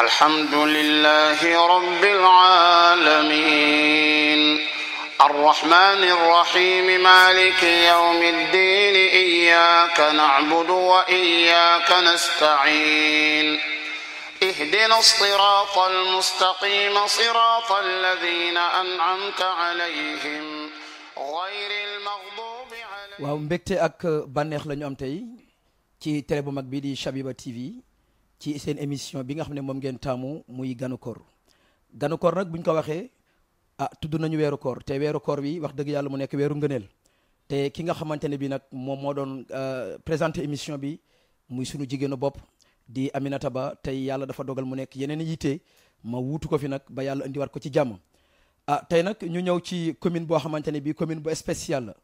الحمد لله رب العالمين الرحمن الرحيم مالك يوم الدين إياك نعبد وإياك نستعين اهدنا الصراط المستقيم صراط الذين أنعمت عليهم غير المغضوب عليهم. waaw mbégte ak bànneex la ñu am tey ci télé bu mag bi di Chabiba TV ci seen émission bi nga xam ne moom ngeen taamu muy Ganu Koor nag buñ ko waxee tudd nañu weeru koor te weeru koor bi wax dëgg yàlla mu nekk weeru ngëneel te ki nga xamante ne bi nag moom moo doon présenté émission bi muy sunu jigéenu bopp di Aminata Ba tey yàlla dafa dogal mu nekk yeneen yitte ma wuutu ko fi nag ba yàlla indiwaat ko ci jàmm tey nag ñu ñëw ci commune boo xamante ne bi commune bu spéciale la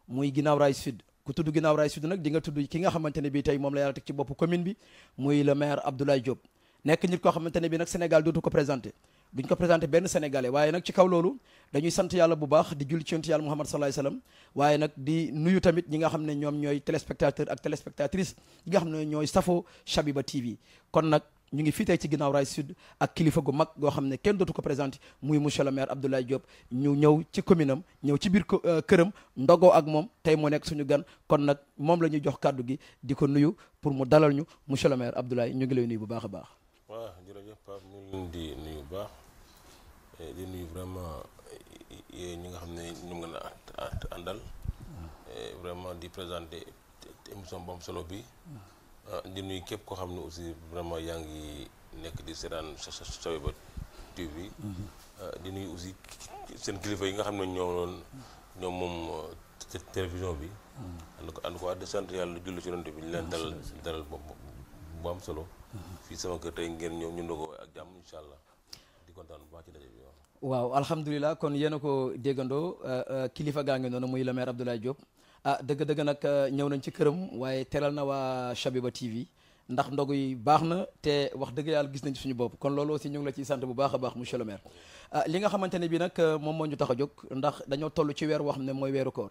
muy Guinaw Rail Sud ku tudd Guinaw Rail Sud nag di nga tudd ki nga xamante ne bi tey moom la yàlla teg ci bopp commune bi muy le maire Abdoulaye Diop nekk nit koo xamante ne bi nag Sénégal dootu ko présenté duñ ko présenté benn sénégalais waaye nag ci kaw loolu dañuy sant yàlla bu baax di julli ci yonent yàlla Muhammad sallallahu alayhi wasallam waaye nag di nuyu tamit ñi nga xam ne ñoom ñooy téléspectateur ak téléspectatrice ñi nga xam ne ñooy safo Chabiba TV kon nag ñu ngi fii tey ci Guinaw Rail Sud ak kilifa gu mag goo xam ne kenn dootu ko présenté muy monsieur le maire Abdoulaye Diop ñu ñëw ci commune am ñëw ci biir këram ndogoo ak moom tey moo nekk suñu gan kon nag moom la ñuy jox kàddu gi di ko nuyu pour mu dalal ñu monsieur le maire Abdoulaye ñu ngi lay nuyu bu baax a baax. waaw jërëjëf Pape ñu ngi leen di nuyu bu baax di nuyu vraiment ñi nga xam ne ñoom nga àndal vraiment di présenter émission bu am solo bi. di nuyu képp koo xam ne aussi vraiment yaa ngi nekk di seetaan Chabiba TV di nuyu aussi seen kilifa yi nga xam ne ñoom moom télévision bi ànd ko di sant yàlla julli ci yonent bi ñu leen dalal bu am solo fii sama kër tey ngeen ñëw ñu ndogoo ak jàmm incha allah di kontaan bu baax ci daje bi waaw alhamdulilah kon yéen a ko déggandoo kilifa gaa ngi noonu muy le maire Abdoulaye Diop dëgg-dëgg nag ñëw nañ ci këram waaye teral na waa Chabiba TV ndax ndogu yi baax na te wax dëgg yàlla gis nañ suñu bopp kon loolu aussi ñu ngi la ciy sant bu baax a baax monsieur le maire li nga xamante ne bi nag moom moo ñu tax a jóg ndax dañoo toll ci weer woo xam ne mooy weeru koor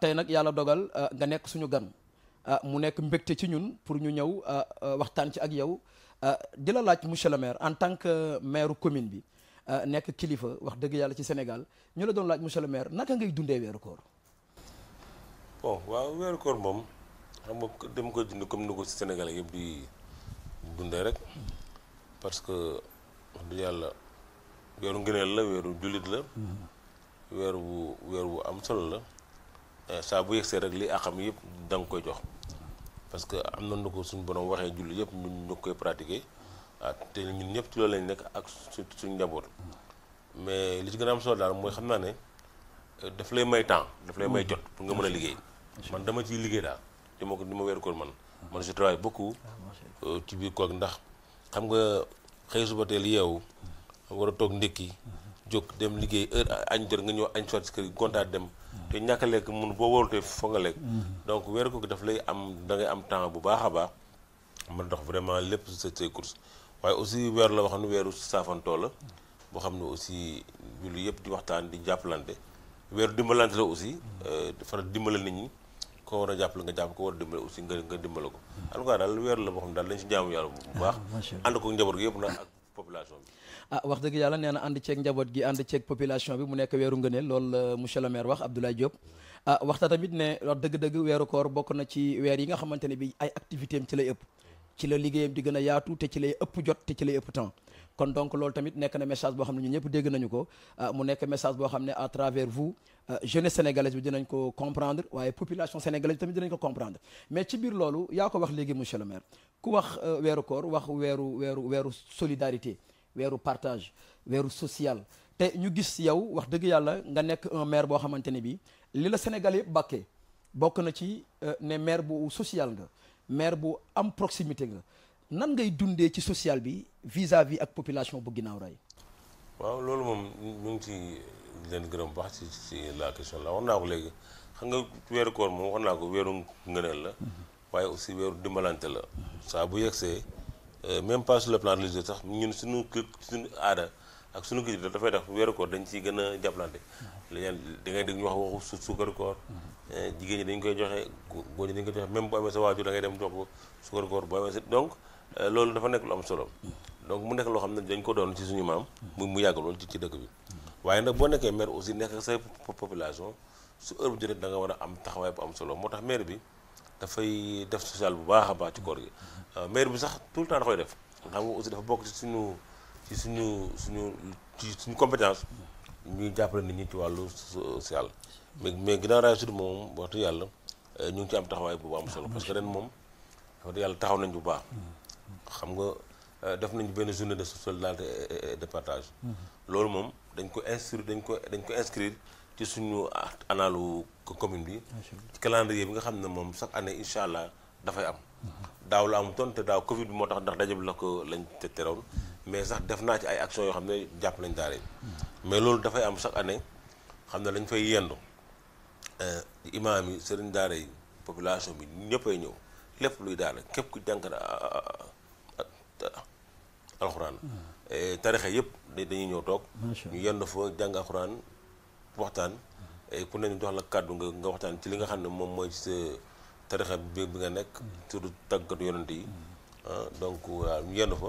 tey nag yàlla dogal nga nekk suñu gan mu nekk mbégte ci ñun pour ñu ñëw waxtaan ci ak yow di la laaj monsieur le maire en tant que maire commune bi nekk kilifa wax dëgg yàlla ci Sénégal ñu la doon laaj monsieur le maire naka ngay dundee weeru koor. bon waaw weeru koor moom xam nga dama koy dund comme ni ko Sénégalais yëpp di dundee rek parce que wax dëgg yàlla weeru ngëneel la weeru jullit la weer wu am solo la saa bu yegsee rek li àqam yëpp da nga koy jox parce que am na nu ko suñu borom waxee jullit yëpp ñu koy pratiquer te ñun ñëpp ci loolu lañ nekk ak suñu njaboot mais li ci gën a am solo daal mooy xam naa ne daf lay may temps daf lay may jot pour nga mën a liggéey man dama ciy liggéey daal di ma weeru koor man je travaille beaucoup ci biir koor ndax xam nga xëy suba teel yeewu war a toog ndékki jóg dem liggéey heure añ jot nga ñëw añ soit si kër gi gontaat dem te ñàkk a lekk mun boo warutee foo nga lekk donc weeru koor gi daf lay am da ngay am temps bu baax a baax mën dox vraiment lépp sa say course waaye aussi weer la wax ne weeru saafantoo la boo xam ne aussi julli yëpp di waxtaan di jàppalante weeru dimbalante la aussi dafa dimbale nit ñi ko war a jàppale nga jàpp ko war a dimbale aussi nga dimbale ko en tout cas daal weeru la boo xam ne daal dañ si jaamu yàlla bu baax ànd ko njaboot gi yëpp nag ak population bi wax dëgg yàlla nee na ànd ceeg njaboot gi ànd ceeg population bi mu nekk weeru ngëneel loolu la monsieur le maire wax Abdoulaye Diop waxta tamit ne wax dëgg-dëgg weeru koor bokk na ci weer yi nga xamante ne bi ay activité am ci lay ëpp ci la liggéeyam di gën a yaatu te ci lay ëpp jot te ci lay ëpp temps kon donc loolu tamit nekk na message boo xam ne ñun ñëpp dégg nañu ko mu nekk message boo xam ne à travers vous jeunesse sénégalaise bi dinañ ko comprendre waaye population sénégalaise bi tamit dinañ ko comprendre mais ci biir loolu yaa ko wax léegi monsieur le maire ku wax weeru koor wax weeru solidarité weeru partage weeru social te ñu gis yow wax dëgg yàlla nga nekk un maire boo xamante ne bi li la Sénégal yëpp bàkkee bokk na ci ne maire bu social nga maire bu am proximité nga nan ngay dundee ci social bi vis-à-vis ak population bu Guinaw Rail. waaw loolu moom ñu ngi ci leen gërëm baax ci la question la wax naa ko léegi xam nga weeru koor moom wax naa ko weeru ngëneel la waaye aussi weeru dimbalante la saa bu yegsee même pas sur le plan religieux sax ñun suñu aada ak suñu culture dafay tax weeru koor dañ ciy gën a jàppalante da ngay dégg ñu wax waxu suukaru koor jigéen ñi dañ koy joxe góor ñi dañ koy joxe même bu amee sa waajur da ngay dem jox ko suukaru koor bu amee sa donc loolu dafa nekk lu am solo donc mu nekk loo xam ne dañ ko doon ci suñu maam mu yàgg lool ci dëkk bi waaye nag boo nekkee maire aussi nekk say population su heure bu jotee da nga war a am taxawaay bu am solo moo tax maire bi dafay def social bu baax a baax ci koor gi maire bi sax tout le temps da koy def xam nga aussi dafa bokk ci suñu compétence ñuy jàppale nit ñi ci wàllu social mais Guinaw Rail Sud moom waxtu yàlla ñu ngi ci am taxawaay bu am solo parce que ren moom waxtu yàlla taxaw nañ bu baax xam nga def nañu benn journée de solidarité et de partage loolu moom dañ ko inscrire ci suñu analu commune bi ci calendrier bi nga xam ne moom chaque année incha allah dafay am daaw la amutoon te daaw Covid bi moo tax ndax daje bi la ko lañ teroon mais sax def naa ci ay actions yoo xam ne jàpp nañ daara yi mais loolu dafay am chaque année xam ne dañ fay yendu imaam yi sëriñ daara yi population bi ñëppay ñëw lépp luy daara képp ku jànkat alxuraan tarixa yëpp dañuy ñëw toog ñu yendu fa jàng alxuraan waxtaan ku ne ñu jox la kàddu nga waxtaan ci li nga xam ne moom mooy sa tarixa bi nga nekk surtout tàggatu yonante yi donc waaw ñu yendu fa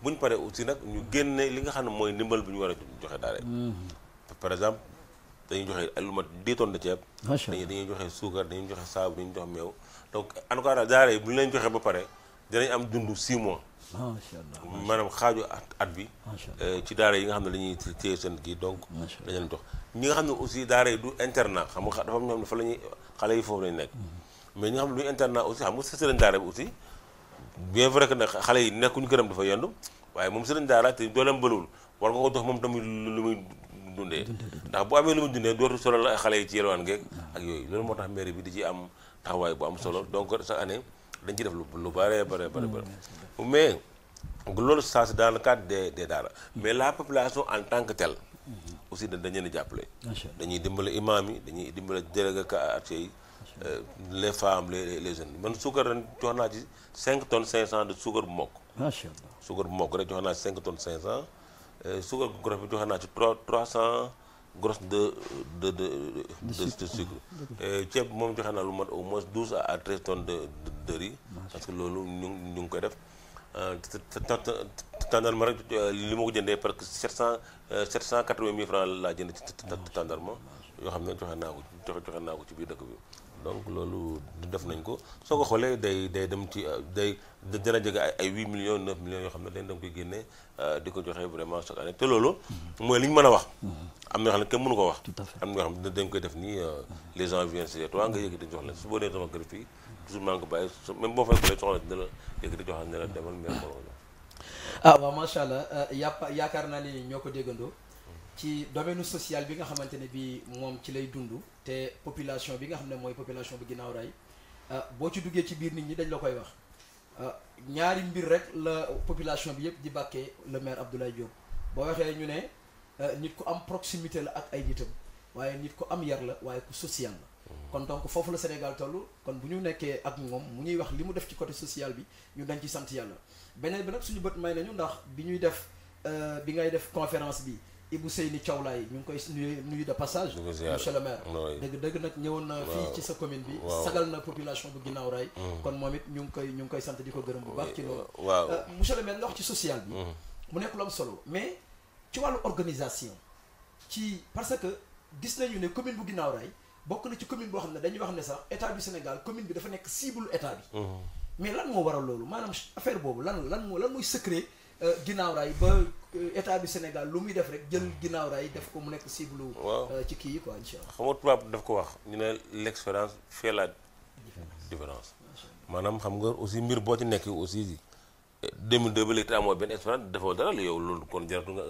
bu ñu paree aussi nag ñu génne li nga xam ne mooy ndimbal bi ñu war a joxe daara par exemple dañuy joxe lu mat 10 tonnes de ceeb dañuy joxe suukar dañuy joxe saabu dañuy joxe meew donc en tout cas daara yi bu ñu leen joxe ba pare dinañ am dund 6 mois maanaam xaaju at bi ci daara yi nga xam ne dañuy téye seen kii donc dañ leen jox ñi nga xam ne aussi daara yi du internat xam nga dafa am ñoo xam ne fa la ñuy xale yi foofu lañu nekk mais ñi nga xam ne du internat aussi xam nga sëriñ daara bi aussi bien vrai que ne xale yi nekkuñu këram dafa yendu waaye moom sëriñ daara te dooleem bëluwul war nga ko jox moom tamit lu muy dundee ndax bu amee lu muy dundee dootu solo la xale yi ci yelwaan geeg ak yooyu loolu moo tax mairie bi di ci am taxawaay bu am solo donc chaque année dañ ci def lu bare mais loolu ça c'est dans le cadre des daara mais la population en tant que telle aussi dañ leen di jàppale dañuy dimbale imam yi dañuy dimbale délégué quartier yi les femmes les jeunes man suukar ren jox naa ci 5 tonnes 500 de suukar bu mokk macha allah suukar bu mokk rek jox naa ci 5 tonnes 500 suukar bu gros bi joxe naa ci 300 grosses de sucre ceeb moom joxe naa lu mat au moins 12 à 13 tonnes de riz parce que loolu ñu ngi koy def tàndarma rek li ma ko jëndee parce que 780 000 francs laa jënd ci tàndarma yoo xam ne joxe naa ko ci biir dëkk bi donc loolu def nañ ko soo ko xoolee day dem ci dana jege ay 8 millions 9 millions yoo xam ne dañ koy génne di ko joxe vraiment chaque année te loolu mooy li ñu mën a wax am na yoo xam ne kenn mënu ko wax am na yoo xam ne dañ koy def nii les gens viennent chez toi nga yëg di jox leen su boo nee sama kër fii toujours maa ngi ko bàyyi même boo fay ko lay soxla dina la yëg di jox ne la demal mais mënoo waaw macha allah yaakaar naa ni ñoo ko déggandoo ci domaine social bi nga xamante ne bi moom ci lay dund te population bi nga xam ne mooy population bu Guinaw Rail boo ci duggee ci biir nit ñi dañ la koy wax ñaari mbir rek la population bi yëpp di bàkkee le maire Abdoulaye Diop boo waxee ñu ne nit ku am proximité la ak ay nitam waaye nit ku am yar la waaye ku social la kon donc foofu la Sénégal toll kon bu ñu nekkee ak moom mu ñuy wax li mu def ci côté social bi ñu dañ ci sant yàlla beneen bi nag suñu bët may nañu ndax bi ñuy def bi ngay def conférence bi Ibou Seyni Thiawlaay ñu ngi koy nuyu de passage monsieur le maire dëgg nag ñëwoon na fii ci sa commune bi sagal na population bu Guinaw Rail kon moom it ñu ngi koy sant di ko gërëm bu baax ci loolu monsieur le maire nga wax ci social bi mu nekk lu am solo mais ci wàllu organisation parce que gis nañu ne commune bu Guinaw Rail bokk na ci commune boo xam ne dañuy wax ne sax état du Sénégal commune bi dafa nekk cible état bi mais lan moo waral loolu maanaam affaire boobu lan mooy secret Guinaw Rail ba état du Sénégal lu muy def rek jël Guinaw Rail def ko mu nekk cible ci kii yi quoi incha allah xam nga tubaab daf ko wax ñu ne l'expérience fait la différence maanaam xam nga aussi mbir boo ci nekk aussi 2002 ba léegi te amoo benn expérience defoo dara la yow loolu kon jaratul nga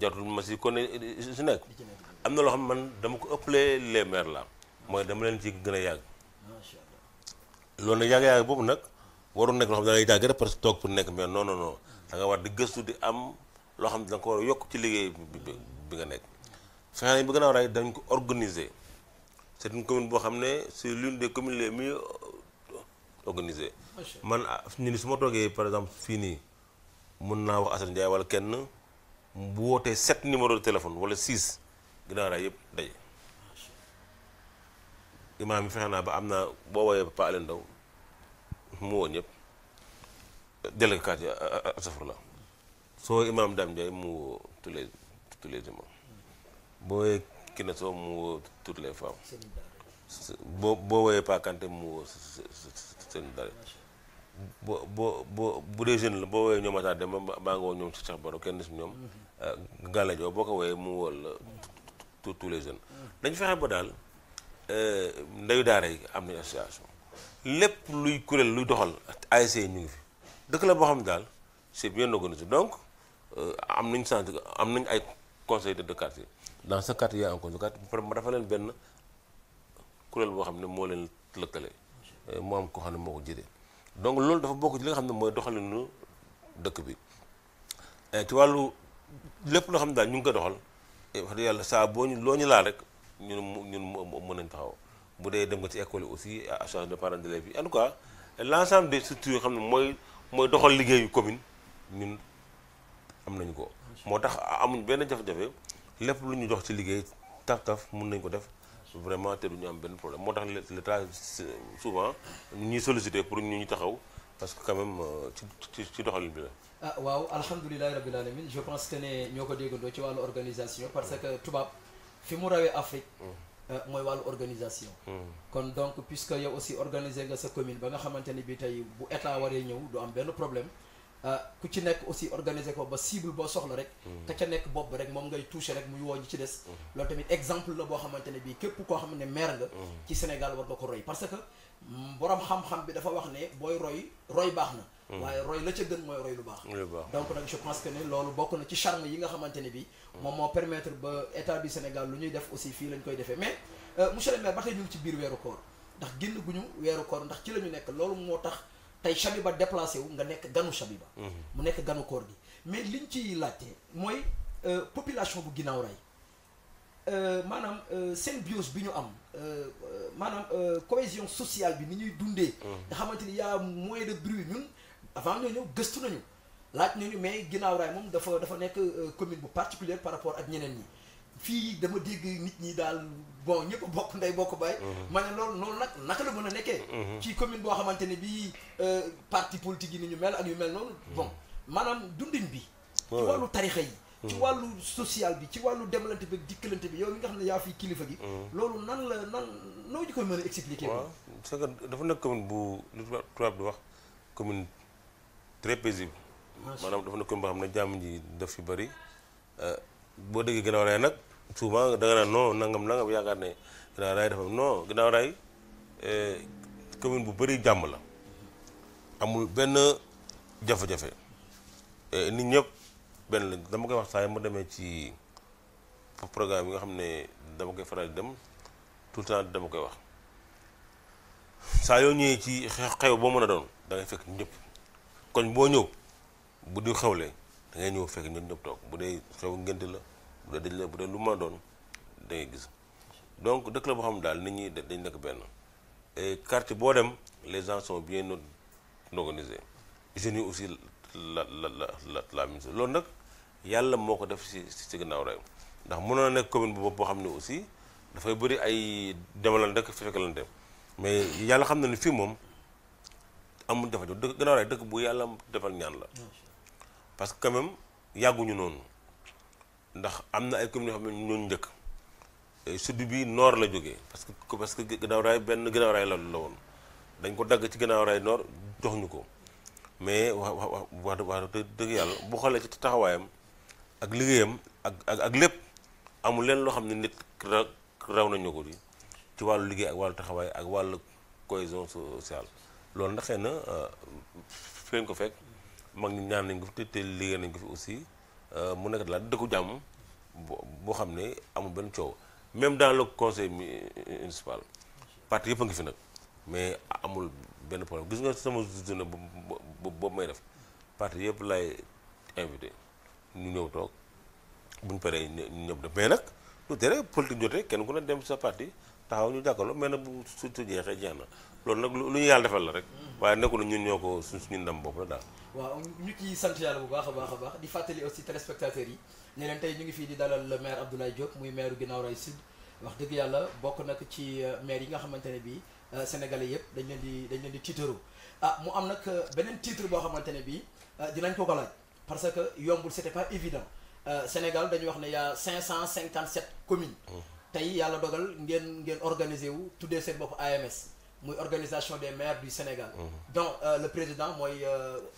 jaratul ma si kon si nekk am na loo xam ne man dama ko ëppalee les maires la mooy dama leen ci gën a yàgg loolu nag yàgg-yàgg boobu nag waru nekk loo xam ne da ngay jàgg rek parce que toog pour nekk mais non da nga war di gëstu di am loo xam ne da nga ko war a yokk ci liggéey bi nga nekk fexe nañ bi Guinaw Rail dañ ko organiser c'est une commune boo xam ne c'est l'une des communes les mieux organisées man ñu ni su ma toogee par exemple fii nii mun naa wax Assane Ndiaye wala kenn bu wootee 7 numéro de téléphone wala 6 Guinaw Rail yëpp daje imaam yi fexe naa ba am naa boo woowee Papa Alioune Ndaw mu woo ñëpp délégué quartier asafurla soo woowee imam Dame Ndiaye mu woo tous les imams boo woowee Kine Sow mu woo toutes les femmes boo woowee Pakante mu woo seen dara bu dee jeune la boo woowee ñoom Matar Demba baa nga woo ñoom si Cheikh Baro kenn si ñoom Galla Diop boo ko woowee mu woo la tous les jeunes dañ fexe ba daal ndeyu daara yi am nañ association lépp luy kuréel luy doxal ASC ñu ngi fi dëkk la boo xam ne daal c'est bien organisé donc am nañ sant am nañ ay conseil de quartier dans ce quartier y a un conseil de quartier ma dafa leen benn kuréel boo xam ne moo leen lëkkale moo am koo xam ne moo ko jiite donc loolu dafa bokk ci li nga xam ne mooy doxalinu dëkk bi ci wàllu lépp loo xam ne daal ñu ngi ko doxal wax dëgg yàlla saa boo ñu loo ñu laal rek ñun mën nañ taxaw bu dee dem nga ci école yi aussi association de parents d'élèves yi en tout cas l'ensemble des structures yoo xam ne mooy doxal liggéeyu commune ñun am nañu ko moo tax amuñ benn jafe-jafe lépp lu ñu jox ci liggéey taf mun nañ ko def vraiment te du ñu am benn problème moo tax l'État souvent ñuy solliciter pour ñu taxaw parce que quand même ci doxalin bi la. ah waaw alhamdulilahi rabbil alamin je pense que ne ñoo ko déggandoo ci wàllu organisation parce que tubaab fi mu rawee Afrique mooy wàllu organisation. kon donc puisque yow aussi organiser nga sa commune ba nga xamante ni bi tey bu état waree ñëw du am benn problème ku ci nekk aussi organiser ko ba cible boo soxla rek ka ca nekk bopp rek moom ngay toucher rek muy woo ñi ci des loolu tamit exemple la boo xamante ne bii képp koo xam ne maire nga ci Sénégal war nga ko roy parce que borom xam-xam bi dafa wax ne booy roy baax na waaye roy la ca gën mooy roy lu baax donc nag je pense que ne loolu bokk na ci charme yi nga xamante ne bi moom moo permettre ba état du Sénégal lu ñuy def aussi fii lañ koy defee mais monsieur le maire ba tey ñu ngi ci biir weeru koor ndax génn guñu weeru koor ndax ci la ñu nekk loolu moo tax tey Chabiba déplacé wu nga nekk ganu Chabiba mu nekk ganu koor gi mais liñ ciy laajte mooy population bu Guinaw Rail maanaam symbiose bi ñu am maanaam cohésion sociale bi ni ñuy dundee nga xamante ni y'a moins de bruit ñun avant ñoo ñëw gëstu nañu laaj nañu mais Guinaw Rail moom dafa nekk commune bu particulière par rapport ak ñeneen ñi fii dama dégg nit ñi daal bon ñëpp bokk ndey bokk baay ma ne loolu nag naka la mën a nekkee ci commune boo xamante ne bii parti politique yi ni ñu mel ak yu mel noonu bon maanaam dundin bi ci wàllu tarixa yi ci wàllu social bi ci wàllu demlante bi dikkalante bi yow mi nga xam ne yaa fii kilifa gi loolu nan noo ñu koy mën a expliquer waaw c'est que dafa nekk commune bu lu tubaab di wax commune très paisible maanaam dafa nekk commune boo xam ne jàmm ji daf fi bëri boo déggee Guinaw Rail nag souvent da nga naan non nangam yaakaar ne Guinaw Rail dafa non Guinaw Rail commune bu bëri jàmm la amul benn jafe-jafe nit ñëpp benn la dama koy wax saa yi ma demee ci programme yi nga xam ne dama koy faral di dem tout le temps dama koy wax saa yoo ñëwee ci xew boo mën a doon da ngay fekk ñëpp koñ boo ñëw bu di xewlee da ngay ñëw fekk ñëpp toog bu dee xew ngénte la bu dee dëj la bu dee lu mën a doon da ngay gis donc dëkk la boo xam ne daal nit ñi dañ nekk benn et quartier boo dem les gens sont bien organisés jeunes yi aussi la même chose loolu nag yàlla moo ko def si Guinaw Rail ndax mënoon na nekk commune bu bopp boo xam ne aussi dafay bëri ay demalante rek fekkalante mais yàlla xam na ni fii moom amul jafe-jafe dëkk Guinaw Rail dëkk bu yàlla defal ñaan la parce que quand même yàgguñu noonu ndax am na ay communes yoo xam ne ñooñu njëkk sud bi nord la jógee parce que Guinaw Rail benn Guinaw Rail la woon dañ ko dagg ci Guinaw Rail nord jox ñu ko mais wax dëgg yàlla bu xoolee ci taxawaayam ak liggéeyam ak lépp amul leen loo xam ne nit raw nañu ko di ci wàllu liggéey ak wàllu taxawaay ak wàllu cohésion sociale loolu ndax xëy na fi leen ko fekk mag ñi ñaan nañ ko fi te liggéey nañ ko fi aussi mu nekk daal dëkku jàmm boo xam ne amul benn coow même dans le conseil municipal parti yëpp a ngi fi nag mais amul benn problème gis nga sama journée boobu may def parti yëpp lay invité ñu ñëw toog buñ paree ñu ñëpp def mais nag lu tere politique jotee kenn ku ne dem sa parti taxaw ñu jàkkaarloo mais nag bu su jeexee jeex na loolu nag lu ñu yàlla defal la rek waaye nekkul ñun ñoo ko suñu ndam bopp la daal. waaw ñu ciy sant yàlla bu baax a baax di fàttali aussi téléspectateurs yi ne leen tey ñu ngi fii di dalal le maire Abdoulaye Diop muy maire Guinaw Rail Sud wax dëgg yàlla bokk nag ci maire yi nga xamante ne bii sénégalais yëpp dañ leen di tiitaroo mu am nag beneen titre boo xamante ne bii dinañ ko laaj parce que yombul c'était pas évident Sénégal dañuy wax ne y a 557 communes. tey yàlla dogal ngeen organisé wu tuddee seen bopp AMS muy organisation des maires du Sénégal. donc le président mooy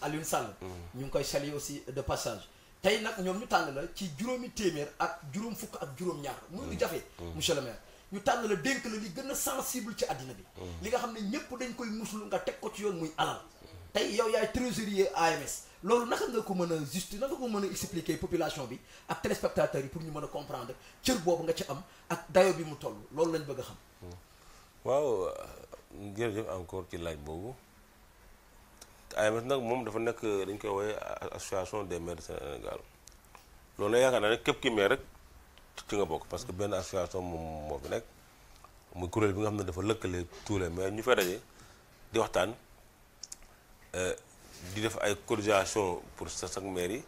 Alioune Sall. ñu ngi koy saluer aussi de passage. tey nag ñoom ñu tànn la ci juróomi téeméer ak juróom fukk ak juróom-ñaar. muy lu jafe. monsieur le maire ñu tànn la dénk la li gën a sensible ci àddina bi. li nga xam ne ñëpp dañ koy muslu nga teg ko ci yoon muy alal. tey yow yaay trésorier AMS loolu naka nga ko mën a juste naka ko mën a expliquer population bi ak téléspectateurs yi pour ñu mën a comprendre cër boobu nga ci am ak dayo bi mu toll loolu lañ bëgg a xam. waaw jërëjëf encore ci laaj boobu AMS nag moom dafa nekk dañ koy woowee association des maires du Sénégal loolu nag yaakaar naa ne képp ki maire rek ci nga bokk parce que benn association moom moo fi nekk muy kuréel bi nga xam ne dafa lëkkale tous les maires ñu fay daje di waxtaan. di def ay cotisation pour chaque maire yi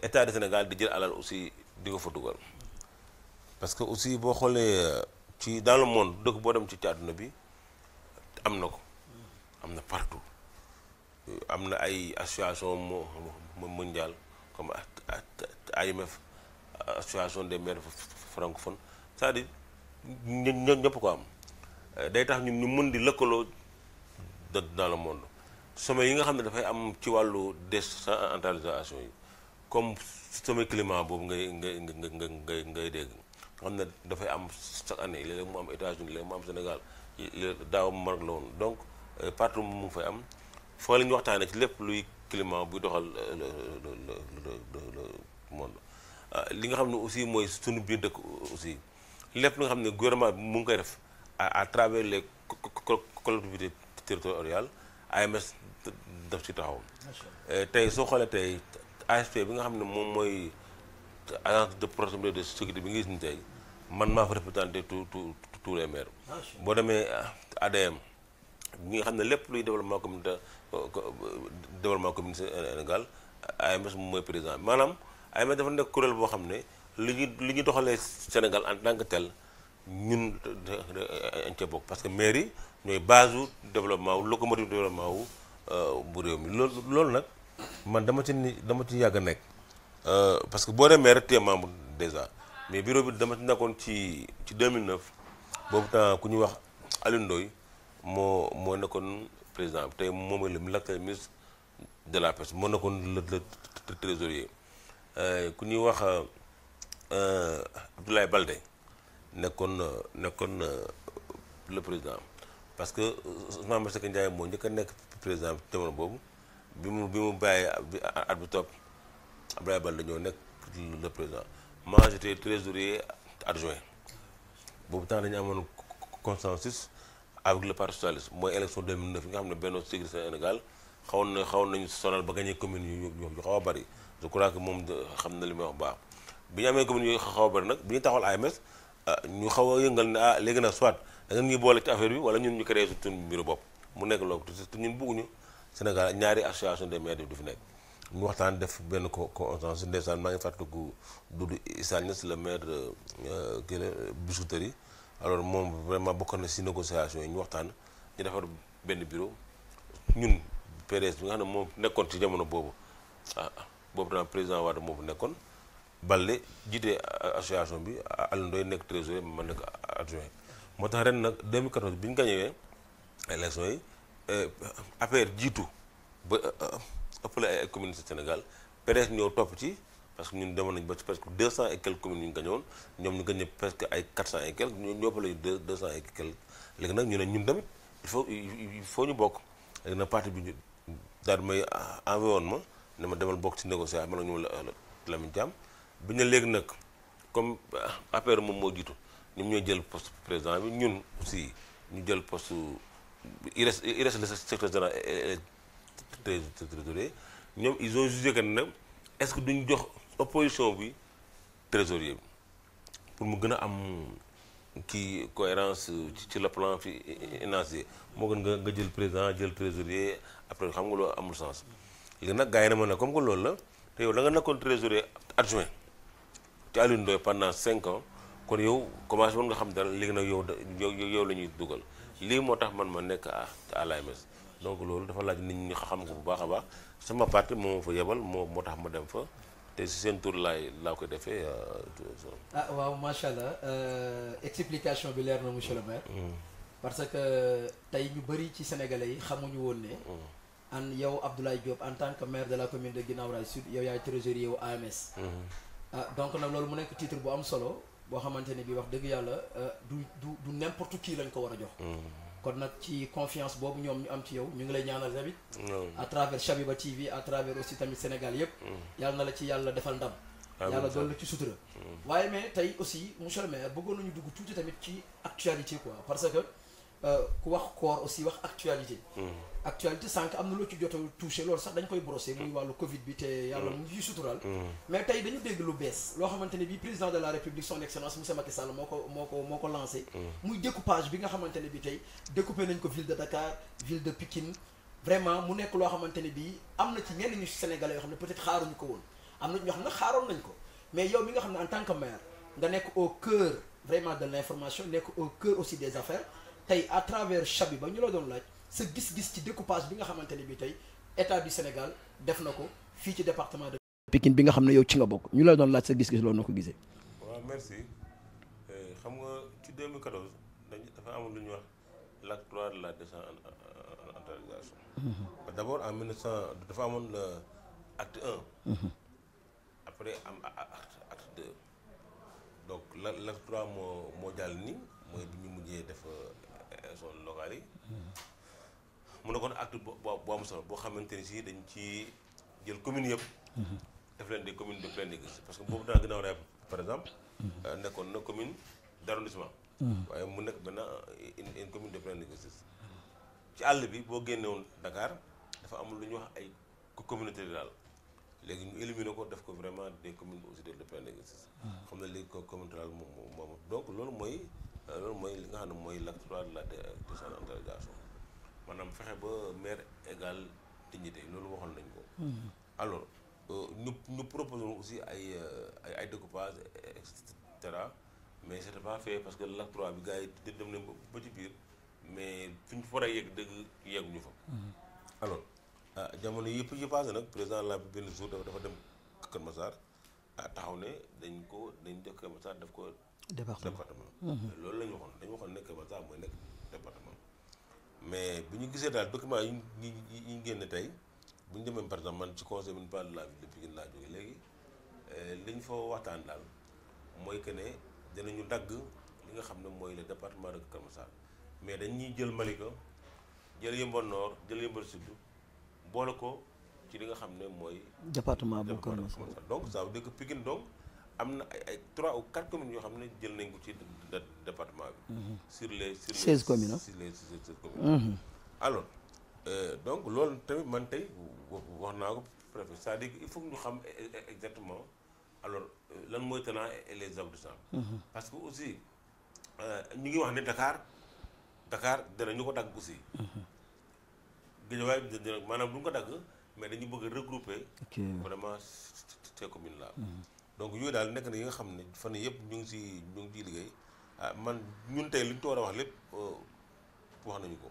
état du Sénégal di jël alal aussi di ko fa dugal parce que aussi boo xoolee ci dans le monde dëkk boo dem ci àdduna bi am na ko am na partout am na ay association mondiale comme IMF association des maires francophones c'est-à-dire ñëpp ko am day tax ñun ñu mën di lëkkaloo dans le monde sommet yi nga xam ne dafay am ci wàllu décentralisation yi comme sommet climat boobu ngay dégg nga xam ne dafay am chaque année léeg-léeg mu am États-Unis léeg mu am Sénégal daaw Maroc la woon donc partout mu ngi fay am foo la ñu waxtaanee ci lépp luy climat buy doxal le monde li nga xam ne aussi mooy suñu biir dëkk aussi lépp li nga xam ne gouvernement bi mu ngi koy def à travers les collectivités territoriales AMS daf ci taxaw tey soo xoolee tey ASP bi nga xam ne moom mooy agence de protection de sécurité bi nga gis ni tey man maa fa représenté tous les maires boo demee ADM bi nga xam ne lépp luy développement communautaire développement communautaire Sénégal AMS moom mooy président maanaam AMS dafa nekk kuréel boo xam ne li ñu doxalee Sénégal en tant que tel ñun dañ cee bokk parce que maire yi ñooy base u développement wu locomotive développement wu bu réew mi loolu nag man dama ci yàgg a nekk parce que boo demee rek te membre déjà mais bureau bi dama ci nekkoon ci 2009 boobu temps ku ñuy wax Alioune Ndoye moo nekkoon président tey moom mooy l'actuel ministre de la pêche moo nekkoon le trésorier ku ñuy wax Abdoulaye Baldé nekkoon le président parce que Ousmane Masseck Ndiaye moo njëkk a nekk président jamono boobu bi mu bàyyi at bi topp Abdoulaye Baldé ñoo nekk le président moi j'étais trésorier adjoint boobu temps dañu amoon consensus avec le parti socialiste mooy élection 2009 yi nga xam ne Benno Siggil Sénégal xawoon nañu sonal ba gagné commune yu xaw a bari je crois que moom xam na li may wax baax bi ñu amee commune yu xaw a bari nag bi ñu taxawal AMS ñu xaw a yëngal ne léegi nag soit da ngeen ñuy boole ci affaire bi wala ñun ñu créé suñu bureau bopp mu nekk loolu te ñun bëgguñu Sénégal ñaari association des maires du fi nekk ñu waxtaan def benn conférence ndeysaan maa ngi fàttaliku Doudou Issa Niass le maire kii la Biscuiterie alors moom vraiment bokkoon na si négociation yi ñu waxtaan ñu defar benn bureau ñun PDS bi nga xam ne moom nekkoon ci jamono boobu boobu tam président Wade moo nekkoon Baldé jiite association bi Alioune Ndoye nekk trésorier ma nekk adjoint moo tax ren nag 2014 bi ñu gañewee élection yi affaire jiitu ba ëppale ay communes Sénégal PDS ñëw topp ci parce que ñun demoon nañu ba ci presque 200 et quelques communes yu ñu gañoon ñoom ñu gañe presque ay 400 et quelques ñoo ëppale 200 et quelques léegi nag ñu ne ñun tamit il faut ñu bokk léegi nag parti bi ñu daal may environnement ne ma demal bokk ci négociation man ak ñoom Lamine Thiam bi ñu ne léegi nag comme affaire moom moo jiitu ñoom ñooy jël poste président bi ñun aussi ñu jël poste il reste le secrétaire général et trésorier ñoom ils ont jugé que ne est-ce que duñ jox opposition bi trésorier bi pour mu gën a am kii cohérence ci le plan financier moo gën nga jël président jël trésorier après xam nga loolu amul sens léegi nag gars yi na ma ne comme que loolu la te yow da nga nekkoon trésorier adjoint ci Alioune Ndoye pendant 5 ans kon yow commencé woon nga xam dara léegi nag yow la ñuy dugal lii moo tax man ma nekk à l'AMS donc loolu dafa laaj nit ñi xam ko bu baax a baax sama parti moo fa yebal moo tax ma dem fa te si seen tur laa ko defee. waaw macha allah explication bi leer na monsieur le maire. parce que tey ñu bëri ci sénégalais yi xamuñu woon ne. yow Abdoulaye Diop en tant que maire de la commune de Guinaw Rail Sud yow yaay trésorier wu AMS. donc nag loolu mu nekk titre bu am solo boo xamante ne bii wax dëgg yàlla du n'importe qui lañ ko war a jox. kon nag ci confiance boobu ñoom ñu am ci yow ñu ngi lay ñaanal tamit. à travers Chabiba TV à travers aussi tamit Sénégal yëpp. yàlla na la ci yàlla defal ndam. yàlla doon la ci sutura. waaye mais tey aussi monsieur le maire bëggoon nañu dugg tuuti tamit ci actualité quoi parce que ku wax koor aussi wax actualité. actualité sànq am na loo ci jot a touché loolu sax dañ koy brosser muy wàllu Covid bi te yàlla mu ngi sutural. mais tey dañu dégg lu bees loo xamante ne bii président de la république son excellence monsieur Macky Sall moo ko lancé. muy découpage bi nga xamante ne bii tey découpé nañ ko ville de Dakar ville de Pikine vraiment mu nekk loo xamante ne bii am na ci ñenn ñu Sénégalais yoo xam ne peut-être xaaruñu ko woon am na ñoo xam ne xaaroon nañ ko mais yow mi nga xam ne en tant que maire nga nekk au cœur vraiment de l'information nekk au cœur aussi des affaires tey à travers Chabiba ñu la doon laaj. sa gis-gis ci découpage bi nga xamante ne bii tey état du Sénégal def na ko fii ci département de Pikine bi nga xam ne yow ci nga bokk ñu la doon laaj sa gis-gis loolu na ko gisee. waaw merci xam nga ci 2014 dafa amoon lu ñuy wax l'acte 3 de la décentralisation. d'abord en 1900 dafa amoon acte 1. après am acte 2 donc l'acte 3 moo jàll ni mooy bi ñu mujjee def élection locale yi. mu ne kon acte bu am solo boo xamante ni si dañ ci jël commune yëpp. def leen des communes de plein exercice parce que boobu daa Guinaw Rail par exemple. nekkoon na commune d'arrondissement. waaye mu nekk maintenant une commune de plein exercice. ci àll bi boo génnewoon Dakar dafa amul lu ñuy wax ay communauté rurale léegi ñu éliminer ko def ko vraiment des communes aussi de plein exercice. xam na léegi commune rurale moom donc loolu mooy li nga xam ne mooy l'acte 3 de la décentralisation. maanaam fexe ba maire égal dignité loolu waxoon nañ ko. alors ñu proposé aussi ay découpage et cetera mais c'était pas fait parce que l'acte 3 bi gars yi dem nañ ba ci biir mais fi ñu war a yegg dëgg yegguñu fa. alors jamono yëpp yi passé nag président la benn jour dafa dem Kër Massar taxaw ne dañ def Kër Massar def ko département. loolu la ñu waxoon dañu waxoon ne Kër Massar mooy nekk département. mais bu ñu gisee daal document yi ñu génne tey bu ñu demee par exemple man ci conseil municipal de la ville de Pikine laa jóge léegi li ñu fa waxtaan daal mooy que ne dinañu dagg li nga xam ne mooy le département de Kër Massar mais dañuy jël Malika jël Yeumbeul Nord jël Yeumbeul Sud boole ko ci li nga xam ne mooy. département bu Kër Massar donc ça veut dire que Pikine donc am na ay 3 ou 4 communes yoo xam ne jël nañ ko ci département bi. sur les 16 communes sur les 16 communes. alors donc loolu tamit man tey wax naa ko préfet c'est-à-dire que il faut que ñu xam exactement alors lan mooy tenants et les aboutissants. parce que aussi ñu ngi wax ne Dakar danañu ko dagg aussi. Guédiawaye dina maanaam du ñu ko dagg mais dañu bëgg a regrouper. vraiment ces communes là. donc yooyu daal nekk na yi nga xam ne fan yëpp ñu ngi ciy liggéey man ñun tey li ñu ko war a wax lépp wax nañu ko.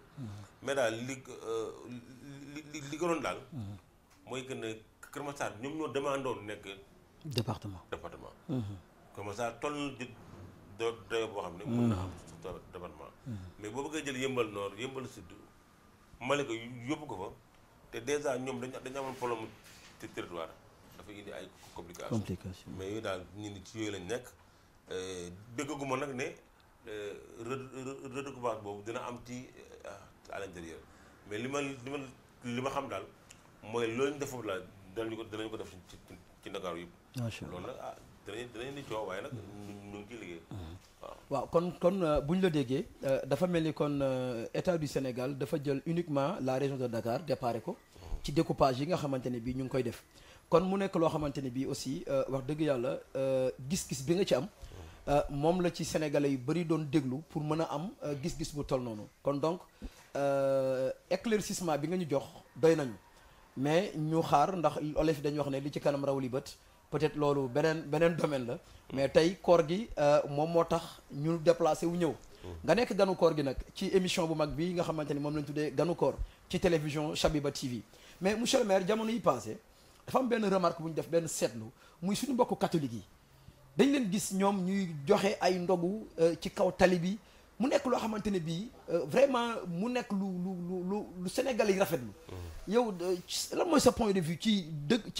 mais daal li gënoon daal. mooy que ne Kër Massar ñoom ñoo demandoon nekk. département. Kër Massar toll doyo boo xam ne. mën na am département. mais boo bëggee jël Yeumbeul Nord Yeumbeul Sud Malika yóbbu ko fa te déjà ñoom dañu amoon problème ci territoire. dafa indi ay complication mais yooyu daal ñu ni ci yooyu lañ nekk déggaguma nag ne redécoupage boobu dina am ci à l'intérieur mais li ma xam daal mooy loolu ñu def foofu la danañ ko def ci Ndakaaru yëpp. macha allah loolu nag danañ di coow waaye nag ñu ngi ciy liggéey. waaw kon bu ñu la déggee dafa mel ni kon état du Sénégal dafa jël uniquement la région de Dakar déparé ko. ci découpage yi nga xamante ne bii ñu ngi koy def. kon mu nekk loo xamante ne bii aussi wax dëgg yàlla gis-gis bi nga ci am moom la ci sénégalais yu bëri doon déglu pour mën a am gis-gis bu toll noonu kon donc éclaircissement bi nga ñu jox doy nañu mais ñu xaar ndax olof dañuy wax ne li ci kanam raw li bët peut-être loolu beneen domaine la mais tey koor gi moom moo tax ñu déplacé wu ñëw nga nekk ganu koor gi nag ci émission bu mag bi nga xamante ni moom lañ tuddee ganu koor ci télévision Chabiba TV mais monsieur le maire jamono yi passé dafa am benn remarque bu ñu def benn seetlu muy suñu mbokku catholique yi dañ leen gis ñoom ñuy joxe ay ndogu ci kaw tali bi mu nekk loo xamante ne bii vraiment mu nekk lu Sénégal yi rafetlu yow lan mooy sa point de vue ci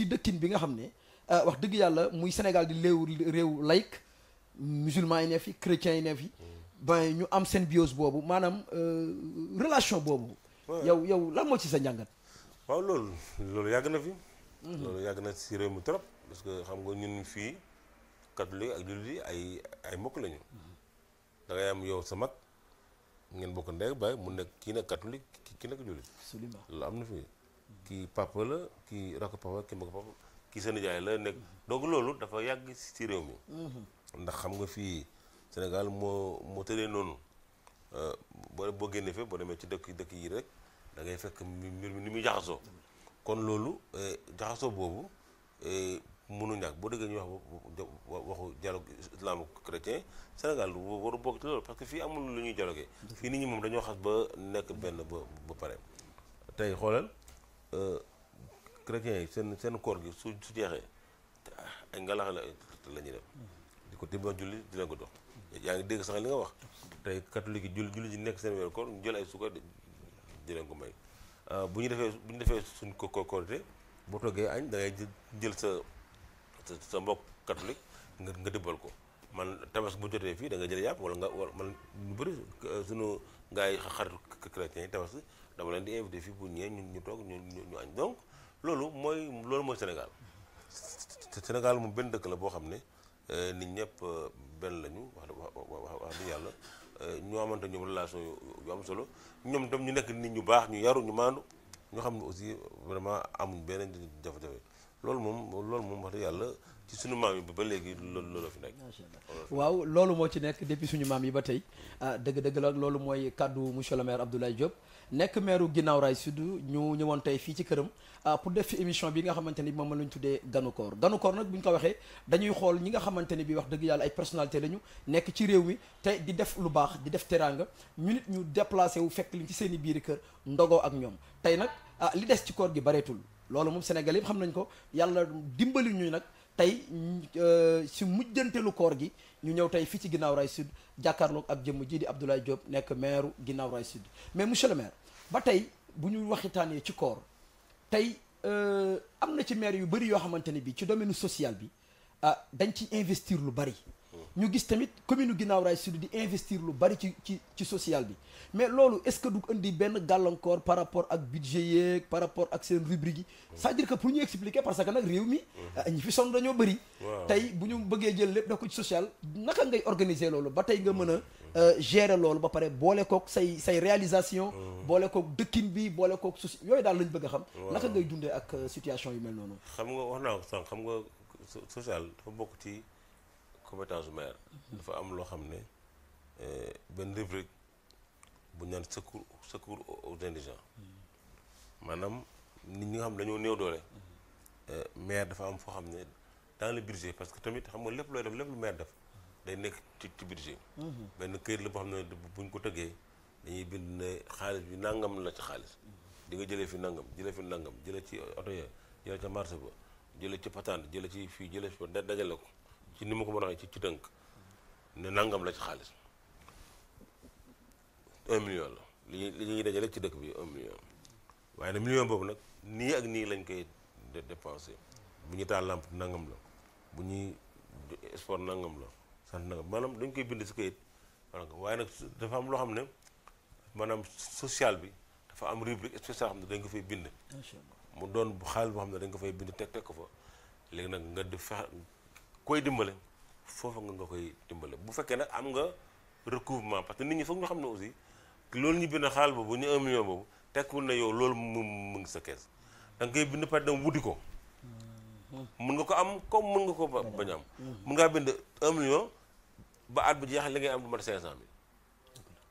dëkkin bi nga xam ne wax dëgg yàlla muy Sénégal di réew laïque musulman yi ne fi chrétiens yi ne fi ben ñu am symbiose boobu maanaam relation boobu yow lan moo ci sa njàngat waaw loolu yàgg na fi loolu yàgg na si réew mi trop parce que xam nga ñun fii catholique ak jullit yi ay mbokk lañu da ngay am yow sa mag ngeen bokk ndey ak baay mu nekk kii nag catholique kii nag jullit loolu am na fi kii papa la kii rakk papa kii mbokk papa kii seen nijaay la nekk donc loolu dafa yàgg si réew mi ndax xam nga fii Sénégal moo tëddee noonu boo génnee fee boo demee ci dëkk yi rek da ngay fekk mbir mi ni muy jaxasoo kon loolu jaxasoo boobu mënu ñàkk boo déggee ñuy waxu dialogue islamo-chrétien Sénégal waru bokk ci loolu parce que fii amul lu ñuy dialogué fii nit ñi moom dañoo xas ba nekk benn ba pare tey xoolal chrétiens yi seen koor gi su jeexee ay ngalax la ñuy def di ko tibbal julli di leen ko dox yaa ngi dégg sax li nga wax tey catholique yi julli ji nekk seen weeru koor ñu jël ay suukar di leen ko may bu ñu defee suñ ko koorite boo toggee añ da ngay jël sa mbokk catholique nga dibbal ko man tabaski bu jotee fii da nga jël yàpp wala man ñu bëri suñu gars yi xaritu chrétiens yi tabaski dama leen di invité fii bu ñëwee ñu toog ñu añ donc loolu mooy Sénégal Sénégal moom benn dëkk la boo xam ne nit ñëpp benn lañu wax dëgg yàlla ñoo amante ñoom relation yu am solo ñoom tam ñu nekk nit ñu baax ñu yaru ñu maandu ñoo xam ne aussi vraiment amuñ benn jafe-jafe loolu moom wax dëgg yàlla ci suñu maam yi ba léegi loolu fi nekk. waaw loolu moo ci nekk depuis suñu maam yi ba tey dëgg-dëgg la loolu mooy kàddu monsieur le maire Abdoulaye Diop nekk maire Guinaw Rail Sud ñu ñëwoon tey fii ci këram pour def fi émission bi nga xamante ni moom la ñu tuddee ganu koor nag bu ñu ko waxee dañuy xool ñi nga xamante ni bi wax dëgg yàlla ay personnalité lañu nekk ci réew mi te di def lu baax di def teraanga ñu nit ñu déplacé wu fekk liñ ci seen i biiri kër ndogoo ak ñoom tey nag li des ci koor gi bareetul loolu moom Sénégal yëpp xam nañ ko yàlla dimbali ñu nag tey si mujjantelu koor gi ñu ñëw tey fii ci Guinaw Rail Sud jàkkaarloog ak jëmm ji di Abdoulaye Diop nekk maire Guinaw Rail Sud mais monsieur le maire ba tey bu ñu waxitaanee ci koor tey am na ci maire yu bëri yoo xamante ne bi ci domaine social bi dañ ci investir lu bari ñu gis tamit commune Guinaw Rail Sud di investir lu bari ci social bi mais loolu est-ce que du indi benn gàllankoor par rapport ak budget yeeg par rapport ak seen rubrique yi c'est-à-dire que pour ñu expliquer parce que nag réew mi ñi fi sonn dañoo bëri tey bu ñu bëggee jël lépp def ko ci social naka ngay organiser loolu ba tey nga mën a gérer loolu ba pare boole kook say réalisation boole kook dëkkin bi boole kook yooyu daal lañ bëgg a xam naka ngay dundee ak situation yu mel noonu xam nga wax naa ko sànq xam nga social dafa bokk ci compétence maire dafa am loo xam ne benn rubrique bu ñu naan secours aux indigents maanaam nit ñi nga xam ne dañoo néew doole maire dafa am foo xam ne dans le budget parce que tamit xam nga lépp looy def lépp lu maire def day nekk ci budget benn këyit la boo xam ne buñ ko tëggee dañuy bind ne xaalis bi nangam la ci xaalis di nga jëlee fi nangam jëlee ci oto ya jëlee ca marché ba jëlee ci patente jëlee ci fii jëlee fi dajale ko ci ni ma ko mën a waxee ci tënk ne nangam la ci xaalis 1 million la li ñuy dajale ci dëkk bi 1 million waaye nag million boobu nag nii ak nii lañ koy dépensé bu ñuy taal lampe nangam la bu ñuy sport nangam la sant nangam maanaam dañ koy bind si kayit waaye nag dafa am loo xam ne maanaam social bi dafa am rubrique spéciale xam ne dañ ko fay bind mu doon xaalis boo xam ne dañ ko fay bind teg ko fa léegi nag nga di fex koy dimbale foofu nga koy dimbale bu fekkee nag am nga recouvrement parce que nit ñi foog ñu xam ne aussi loolu ñu bind xaalis boobu ñu 1 million boobu tekkul na yow loolu mu ngi sa kees da nga koy bind pare dem wuti ko mën nga ko am comme mën nga ko bañ am mën ngaa bind 1 million ba at bi jeex li ngay am du mat 500 000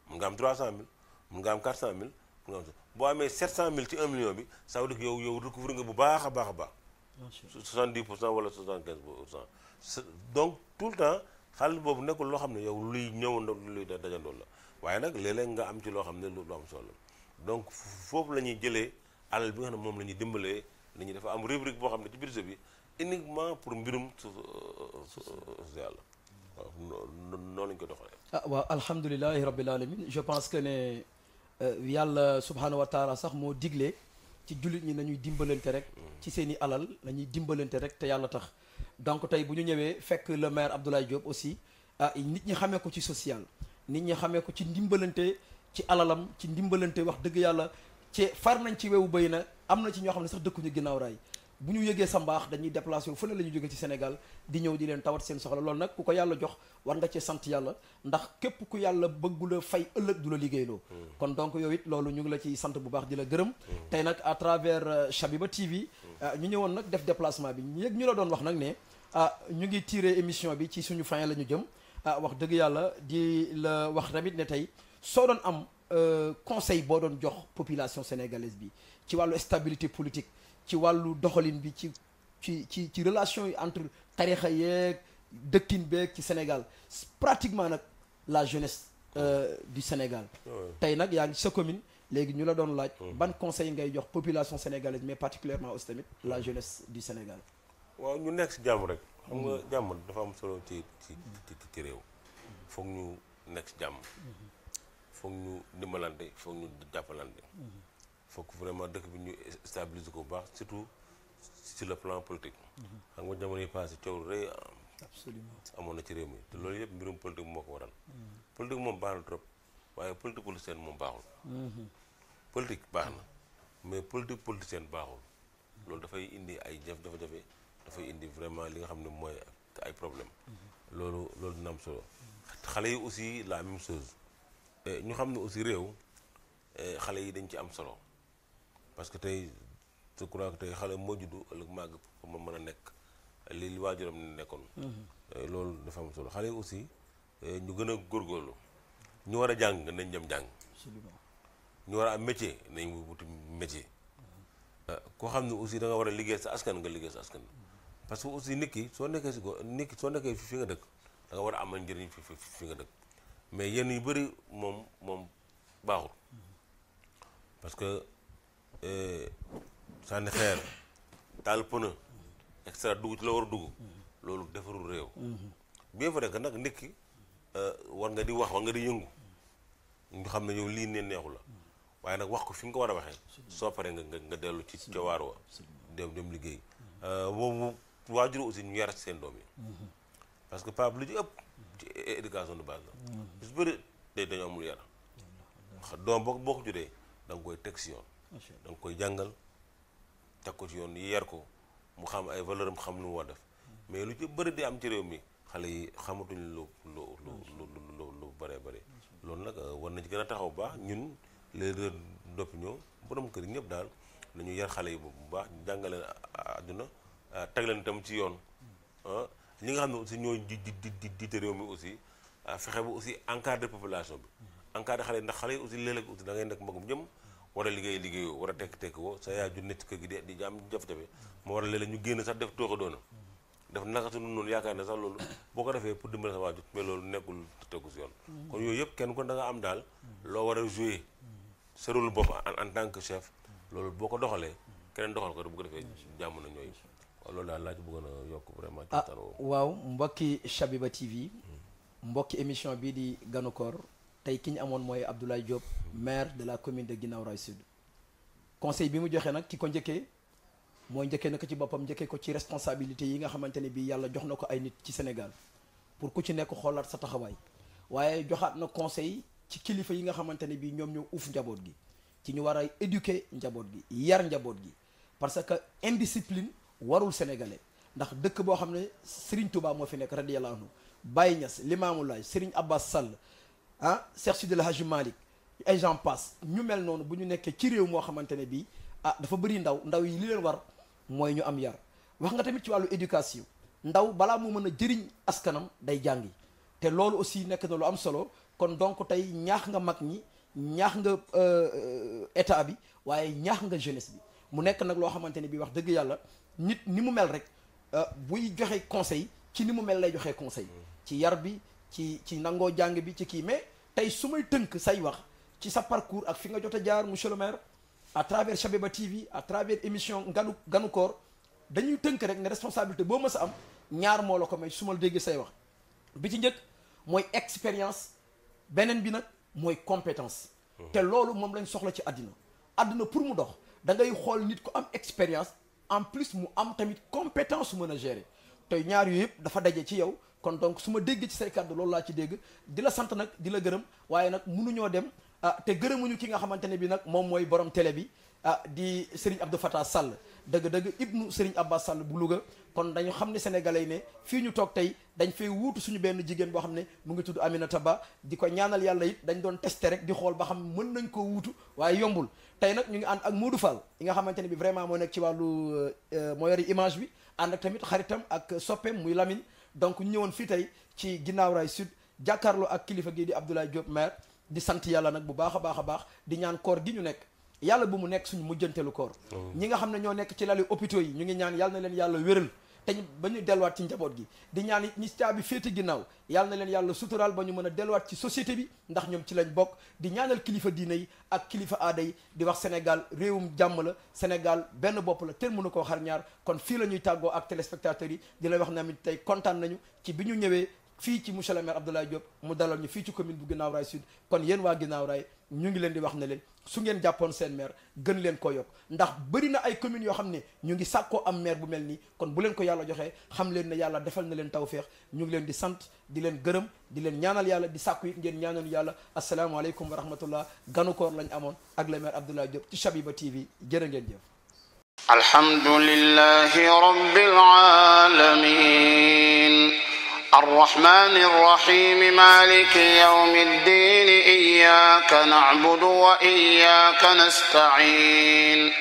mën nga am 300 000 mën nga am 400 000 mën nga am boo amee 700 000 ci 1 million bi ça veut dire que yow recouvrir nga bu baax a baax a baax 70% wala 75%. Donc tout le temps xaalis boobu nekkul loo xam ne yow luy ñëw luy dajandool la waaye nag léeg-léeg nga am ci loo xam ne lu am solo donc foofu la ñuy jëlee alal bi nga xam ne moom la ñuy dimbalee nit ñi dafa am rubrique boo xam ne ci budget bi uniquement pour mbirum social waaw noonu lañ ko doxalee. waaw alhamdulilahi rabbil alamin je pense que ne yàlla subhanahu wa taala sax moo digle ci jullit ñi nañuy dimbalante rek ci seen i alal nañuy dimbalante rek te yàlla tax donc tey bu ñu ñëwee fekk le maire Abdoulaye Diop aussi nit ñi xamee ko ci social nit ñi xamee ko ci ndimbalante ci alalam ci ndimbalante wax dëgg yàlla ci far nañ ci wewu bëy na am na ci ñoo xam ne sax dëkkuñu ginnaaw raay bu ñu yëgee sa mbaax dañuy déplacé wu fu ne la ñu jógee ci Sénégal di ñëw di leen tawat seen soxla loolu nag ku ko yàlla jox war nga cee sant yàlla ndax képp ku yàlla bëggu la fay ëllëg du la liggéeyloo kon donc yow it loolu ñu ngi la ciy sant bu baax di la gërëm tey nag à travers Chabiba TV ñu ñëwoon nag def déplacement bi ñu la doon wax nag ne ñu ngi tiré émission bi ci suñu fin la ñu jëm wax dëgg yàlla di la wax tamit ne tey soo doon am conseil boo doon jox population sénégalaise bi ci wàllu stabilité politique ci wàllu doxalin bi ci relation yi entre tarixa yeeg dëkkin beeg ci Sénégal pratiquement nag la jeunesse du Sénégal tey nag yaa ngi sa commune léegi ñu la doon laaj ban conseil ngay jox population sénégalaise mais particulièrement aussi tamit la jeunesse du Sénégal waaw ñu nekk si jàmm rek xam nga jàmm dafa am solo ci réew foog ñu nekk si jàmm foog ñu dimbalante foog ñu jàppalante foog vraiment dëkk bi ñu stabiliser ko bu baax surtout sur le plan politique xam nga jamono yi passé coow rëy absolument amoon na ci réew mi te loolu yëpp mbirum politique moo ko waral politique moom baax na trop waaye politique politicienne moom baaxul politique baax na mais politique politicienne baaxul loolu dafay indi ay jafe-jafe dafay indi vraiment li nga xam ne mooy ay problème loolu dina am solo xale yi aussi la même chose ñu xam ne aussi réew xale yi dañ ci am solo parce que tey je crois que tey xale moo juddu ëllëg màgg pour ma mën a nekk li waajuram ne nekkoon loolu dafa am solo xale yi aussi ñu gën a góorgóorlu ñu war a jàng nañ dem jàng ñu war a am métier nañ wuti métier koo xam ne aussi da nga war a liggéey sa askan nga liggéey sa askan parce que aussi nit ki soo nekkee soo nekkee fi nga dëkk da nga war a amal njëriñ fi nga dëkk mais yenn yu bëri moom baaxul parce que sànni xeer taal pëna extra dugg ci la war a dugg loolu defarul réew bien vrai que nag nit ki war nga di wax war nga di yëngu ñu xam ne yow lii ne neexu la waaye nag wax ko fi nga ko war a waxee soo paree nga dellu ci ca waar wa dem liggéey boobu waajur aussi ñu yar seen doom yi parce que pap lu ci ëpp ci éducation de base la bis bëri dañu amul yar doom boo ko juree da nga koy teg si yoon da nga koy jàngal teg ko ci yoon yi yar ko mu xam ay valeur am xam lu mu war def mais lu ci bëri di am ci réew mi xale yi xamatuñ lu bëree bëri loolu nag war na ci gën a taxaw bu baax ñun les leaders d'opinion borom kër yi ñëpp daal nañu yar xale yi bu baax jàngaleen àdduna teg leen itam ci yoon ñi nga xam ne aussi ñooy jiite réew mi aussi fexe ba aussi encadrer population bi encadrer xale yi ndax xale yi aussi léeg-léeg aussi da ngay nekk magum jëm war a liggéeyoo war a tekk woo sa yaay ju nekk ci kër gi di am jafe-jafe moo war a léeg-léeg ñu génn sax def tooxa doona def naka su noonu yaakaar ne sax loolu boo ko defee pour dimbali sa waajur mais loolu nekkul tegu si yoon kon yooyu yëpp kenn ko da nga am daal loo war a jouer sa rôle bopp en tant que chef loolu boo ko doxalee keneen doxal ko bu ko defee jàmm na ñooy waaw loolu daal laa ci bëggoon a yokk vraiment ci waxtaan woowu waaw mbokki Chabiba TV mbokki émission bii di Ganu Koor tey ki ñu amoon mooy Abdoulaye Diop maire de la commune de Guinaw Rail Sud conseil bi mu joxe nag ki ko njëkkee mooy njëkkee na ko ci boppam njëkkee ko ci responsabilité yi nga xamante ne bii yàlla jox na ko ay nit ci Sénégal pour ku ci nekk xoolaat sa taxawaay waaye joxaat na conseil ci kilifa yi nga xamante ne bii ñoom ñoo uuf njaboot gi ci ñu war a éduquer njaboot gi yar njaboot gi parce que indiscipline warul sénégalais ndax dëkk boo xam ne Serigne Touba moo fi nekk radiyallahu anhu Baye Niass Limamou Laye Serigne Abbas Sall Cheikh Sidil Hadji Malick ay gens passe ñu mel noonu bu ñu nekkee ci réew moo xamante ne bii dafa bëri ndaw yi li leen war mooy ñu am yar wax nga tamit ci wàllu éducation ndaw balaa mu mën a jëriñ askanam day jàngi te loolu aussi nekk na lu am solo kon donc tey ñaax nga mag ñi ñaax nga état bi waaye ñaax nga jeunesse bi mu nekk nag loo xamante ne bii wax dëgg yàlla nit ni mu mel rek buy joxe conseil ci ni mu mel lay joxe conseil ci yar bi ci nangoo jàng bi ci kii mais tey su may tënk say wax ci sa parcours ak fi nga jot a jaar monsieur le maire à travers Chabiba TV à travers émission Ganu Koor dañuy tënk rek ne responsabilité boo mës a am ñaar moo la ko may su ma déggee say wax bi ci njëkk mooy expérience beneen bi nag mooy compétence te loolu moom lañ soxla ci àddina pour mu dox da ngay xool nit ku am expérience en plus mu am tamit compétence su mën a gérer te ñaar yu yëpp dafa daje ci yow kon donc su ma déggee ci say kàddu loolu laa ci dégg di la sant nag di la gërëm waaye nag mënuñoo dem te gërëmuñu ki nga xamante ne bi nag moom mooy borom télé bi di Serigne Abdou Fatah Sall dëgg-dëgg ibnu Serigne Abbas Sall bu Louga kon dañu xam ne sénégalais yi ne fii ñu toog tey dañ fay wuutu suñu benn jigéen boo xam ne mu ngi tudd Aminata Ba di ko ñaanal yàlla it dañ doon testé rek di xool ba xam mën nañ koo wuutu waaye yombul tey nag ñu ngi ànd ak Modou Fall yi nga xamante ne bi vraiment moo nekk ci wàllu moo yori image bi ànd ak tamit xaritam ak soppeem muy Lamine donc ñu ñëwoon fii tey ci Guinaw Rail Sud jàkkaarloo ak kilifa gi di Abdoulaye Diop maire di sant yàlla nag bu baax a baax a baax di ñaan koor gi ñu nekk yàlla bu mu nekk suñu mujjantelu koor ñi nga xam ne ñoo nekk ci lali hôpitaux yi ñu ngi ñaan yàlla na leen yàlla wéral te ba ñu delluwaat ci njaboot gi di ñaan ñi caabi féete ginnaaw yàlla na leen yàlla suturaal ba ñu mën a delluwaat ci société bi ndax ñoom ci lañ bokk di ñaanal kilifa diine yi ak kilifa aada yi di wax Sénégal réewum jàmm la Sénégal benn bopp la kenn mënu koo xar ñaar kon fii la ñuy tàggoo ak téléspectateurs yi di la wax ne amit tey kontaan nañu ci bi ñu ñëwee fii ci monsieur le maire Abdoulaye Diop mu dalal ñu fii ci commune bu Guinaw Rail Sud kon yéen waa Guinaw Rail ñu ngi leen di wax ne leen su ngeen jàppoon seen maire gën leen ko yokk ndax bëri na ay communes yoo xam ne ñu ngi sàkkoo am maire bu mel nii kon bu leen ko yàlla joxee xam leen ne yàlla defal na leen tawféex ñu ngi leen di sant di leen gërëm di leen ñaanal yàlla di sàkku it ngeen ñaanal yàlla asalaamaaleykum wa rahmatullah Ganu Koor lañ amoon ak le maire Abdoulaye Diop ci Chabiba TV jërë ngeen jëf. alhamdulillahi rabbil alamin الرحمن الرحيم مالك يوم الدين إياك نعبد وإياك نستعين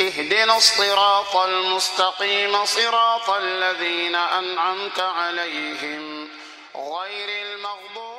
اهدنا الصراط المستقيم صراط الذين أنعمت عليهم غير المغضوب